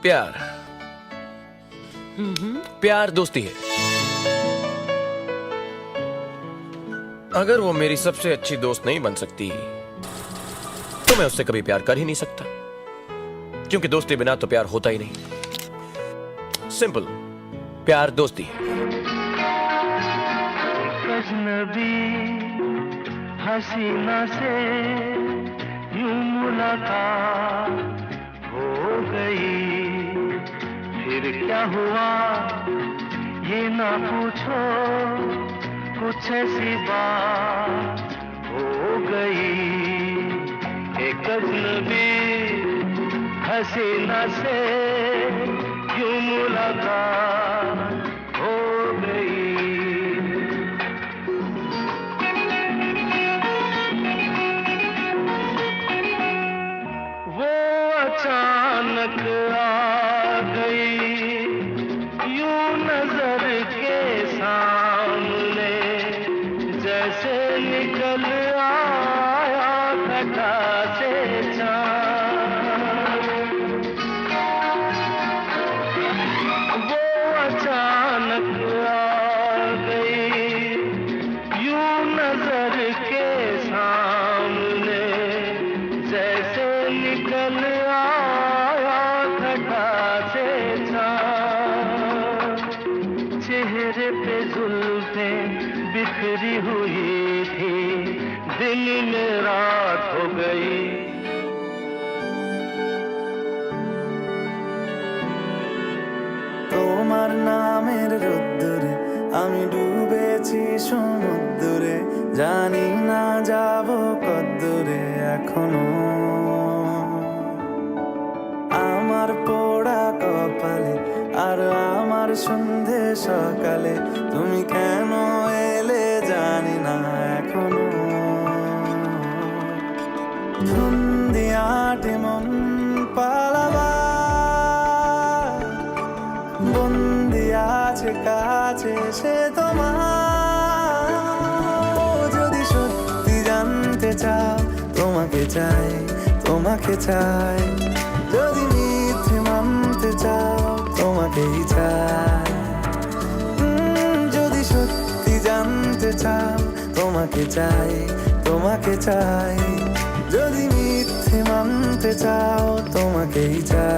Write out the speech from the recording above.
प्यार प्यार दोस्ती है। अगर वो मेरी सबसे अच्छी दोस्त नहीं बन सकती तो मैं उससे कभी प्यार कर ही नहीं सकता, क्योंकि दोस्ती बिना तो प्यार होता ही नहीं। सिंपल, प्यार दोस्ती है। अजनबी हसीना से यूं मुलाकात हो गई, फिर क्या हुआ ये ना पूछो, कुछ ऐसी बात हो गई। एक अजनबी हसीना से यूं मुलाकात हो गई। वो अचानक आ गई यूं नजर के सामने, जैसे निकल आया घटा से चाँद। वो अचानक आ गई यूं नजर के सामने, जैसे निकल आया घटा से चाँद। चेहरे पे जुल्फें बिखरी हुई थी, दिन में रात हो गई। তোমার নামের রোদ্দুরে আমি ডুবেছি সমুদ্রে, জানি না যাব কদ্দুরে এখনো। আমার পোড়া কপালে আর আমার সন্ধে সকালে, তুমি কেন এলে জানি না এখনো। ধুন্দিয়াটে মন পালাবার বন্দি আছে কাছে সে তোমার। যদি সত্যি জানতে চাও তোমাকে চাই, তোমাকে চাই। যদি মিথ্যে মানতে চাও তোমাকেই চাই। যদি সত্যি জানতে চাও তোমাকে চাই, তোমাকে চাই। যদি মিথ্যে মানতে চাও তোমাকেই চাই।